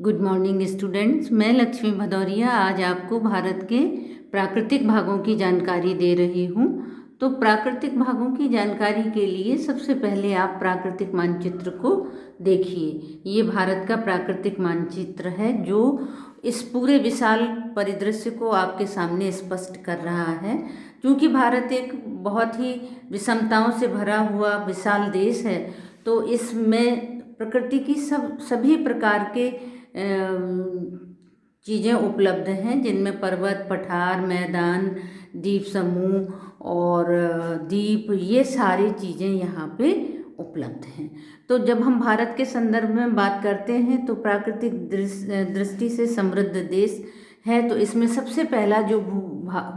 Good morning students. मैं लक्ष्मी भदौरिया आज आपको भारत के प्राकृतिक भागों की जानकारी दे रही हूँ। तो प्राकृतिक भागों की जानकारी के लिए सबसे पहले आप प्राकृतिक मानचित्र को देखिए। ये भारत का प्राकृतिक मानचित्र है जो इस पूरे विशाल परिदृश्य को आपके सामने स्पष्ट कर रहा है। क्योंकि भारत एक बहुत ही विषमताओं से भरा हुआ विशाल देश है, तो इसमें प्रकृति की सभी प्रकार के चीज़ें उपलब्ध हैं, जिनमें पर्वत, पठार, मैदान, द्वीप समूह और द्वीप, ये सारी चीज़ें यहाँ पे उपलब्ध हैं। तो जब हम भारत के संदर्भ में बात करते हैं तो प्राकृतिक दृष्टि से समृद्ध देश है। तो इसमें सबसे पहला जो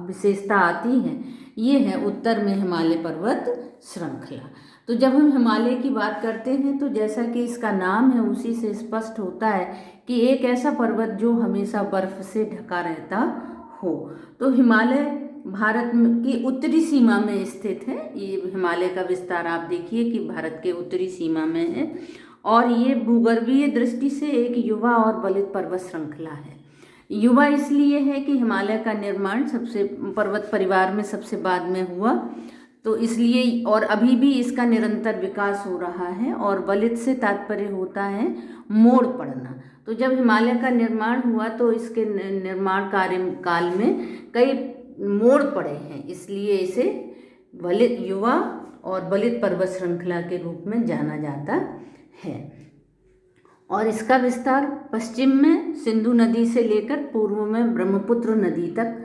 विशेषता आती है ये है उत्तर में हिमालय पर्वत श्रृंखला। तो जब हम हिमालय की बात करते हैं तो जैसा कि इसका नाम है उसी से स्पष्ट होता है कि एक ऐसा पर्वत जो हमेशा बर्फ से ढका रहता हो। तो हिमालय भारत की उत्तरी सीमा में स्थित है। ये हिमालय का विस्तार आप देखिए कि भारत के उत्तरी सीमा में है और ये भूगर्भीय दृष्टि से एक युवा और बलित पर्वत श्रृंखला है। युवा इसलिए है कि हिमालय का निर्माण सबसे पर्वत परिवार में सबसे बाद में हुआ, तो इसलिए, और अभी भी इसका निरंतर विकास हो रहा है। और बलित से तात्पर्य होता है मोड़ पड़ना। तो जब हिमालय का निर्माण हुआ तो इसके निर्माण काल में कई मोड़ पड़े हैं, इसलिए इसे बलित युवा और बलित पर्वत श्रृंखला के रूप में जाना जाता है। और इसका विस्तार पश्चिम में सिंधु नदी से लेकर पूर्व में ब्रह्मपुत्र नदी तक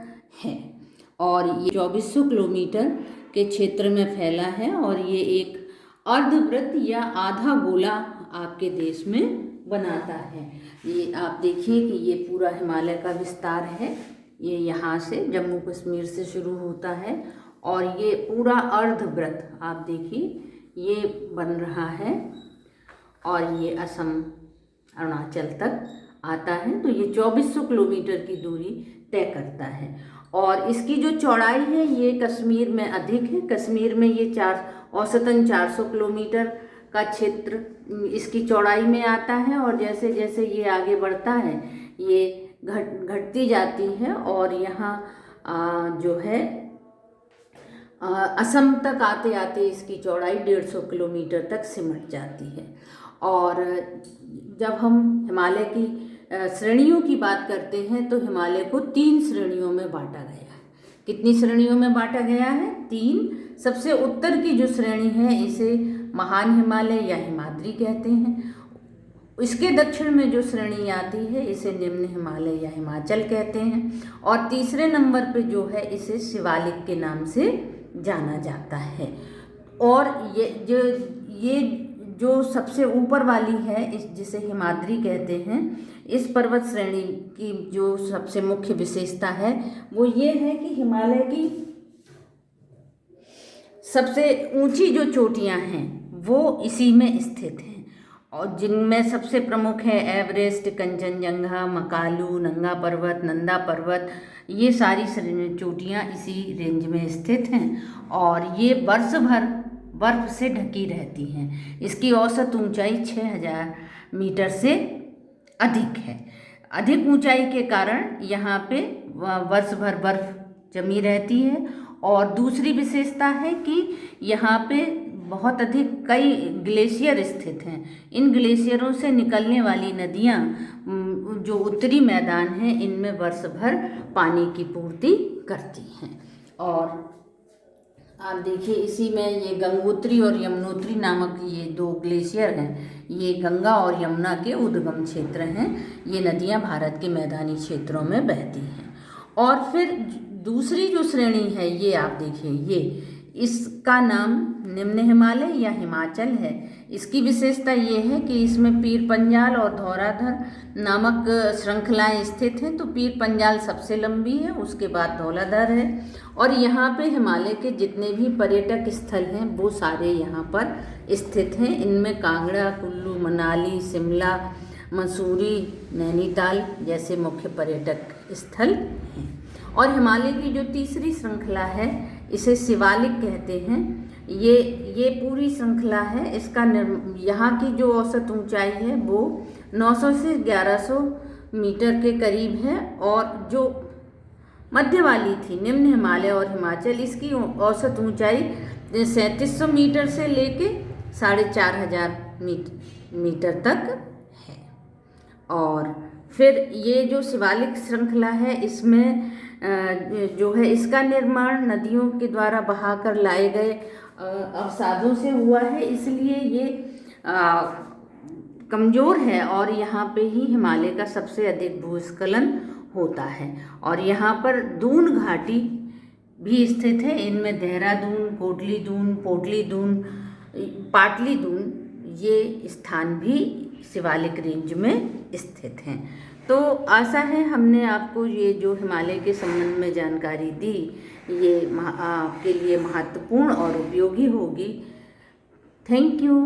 है और ये 2400 किलोमीटर के क्षेत्र में फैला है। और ये एक अर्धवृत्त या आधा गोला आपके देश में बनाता है। ये आप देखिए कि ये पूरा हिमालय का विस्तार है। ये यहाँ से जम्मू कश्मीर से शुरू होता है और ये पूरा अर्धवृत्त आप देखिए ये बन रहा है और ये असम, अरुणाचल तक आता है। तो ये 2400 किलोमीटर की दूरी तय करता है और इसकी जो चौड़ाई है ये कश्मीर में अधिक है। कश्मीर में ये औसतन 400 किलोमीटर का क्षेत्र इसकी चौड़ाई में आता है और जैसे जैसे ये आगे बढ़ता है ये घटती जाती है और यहाँ जो है असम तक आते आते इसकी चौड़ाई 150 किलोमीटर तक सिमट जाती है। और जब हम हिमालय की श्रेणियों की बात करते हैं तो हिमालय को 3 श्रेणियों में बांटा गया है। कितनी श्रेणियों में बांटा गया है? 3। सबसे उत्तर की जो श्रेणी है इसे महान हिमालय या हिमाद्री कहते हैं। इसके दक्षिण में जो श्रेणी आती है इसे निम्न हिमालय या हिमाचल कहते हैं और तीसरे नंबर पे जो है इसे शिवालिक के नाम से जाना जाता है। और ये जो सबसे ऊपर वाली है जिसे हिमाद्री कहते हैं, इस पर्वत श्रेणी की जो सबसे मुख्य विशेषता है वो ये है कि हिमालय की सबसे ऊंची जो चोटियां हैं वो इसी में स्थित हैं और जिनमें सबसे प्रमुख है एवरेस्ट, कंचनजंगा, मकालू, नंगा पर्वत, नंदा पर्वत। ये सारी चोटियां इसी रेंज में स्थित हैं और ये वर्ष भर बर्फ से ढकी रहती हैं। इसकी औसत ऊंचाई 6000 मीटर से अधिक है। अधिक ऊंचाई के कारण यहाँ पे वर्ष भर बर्फ जमी रहती है। और दूसरी विशेषता है कि यहाँ पे बहुत अधिक कई ग्लेशियर स्थित हैं। इन ग्लेशियरों से निकलने वाली नदियाँ जो उत्तरी मैदान हैं इनमें वर्ष भर पानी की पूर्ति करती हैं। और आप देखिए इसी में ये गंगोत्री और यमुनोत्री नामक ये 2 ग्लेशियर हैं। ये गंगा और यमुना के उद्गम क्षेत्र हैं। ये नदियां भारत के मैदानी क्षेत्रों में बहती हैं। और फिर दूसरी जो श्रेणी है ये आप देखिए, ये इसका नाम निम्न हिमालय या हिमाचल है। इसकी विशेषता ये है कि इसमें पीर पंजाल और धौलाधर नामक श्रृंखलाएं स्थित हैं। तो पीर पंजाल सबसे लंबी है, उसके बाद धौलाधर है और यहाँ पे हिमालय के जितने भी पर्यटक स्थल हैं वो सारे यहाँ पर स्थित हैं। इनमें कांगड़ा, कुल्लू, मनाली, शिमला, मसूरी, नैनीताल जैसे मुख्य पर्यटक स्थल हैं। और हिमालय की जो तीसरी श्रृंखला है इसे शिवालिक कहते हैं। ये पूरी श्रृंखला है। इसका यहाँ की जो औसत ऊंचाई है वो 900 से 1100 मीटर के करीब है। और जो मध्य वाली थी निम्न हिमालय और हिमाचल, इसकी औसत ऊंचाई 3700 मीटर से लेके 4500 मीटर तक है। और फिर ये जो शिवालिक श्रृंखला है, इसमें जो है इसका निर्माण नदियों के द्वारा बहाकर लाए गए अवसादों से हुआ है, इसलिए ये कमज़ोर है और यहाँ पे ही हिमालय का सबसे अधिक भूस्खलन होता है। और यहाँ पर दून घाटी भी स्थित है। इनमें देहरादून, कोटली दून, पोटली दून, पाटली दून ये स्थान भी शिवालिक रेंज में स्थित हैं। तो आशा है हमने आपको ये जो हिमालय के संबंध में जानकारी दी ये आपके लिए महत्वपूर्ण और उपयोगी होगी। Thank you.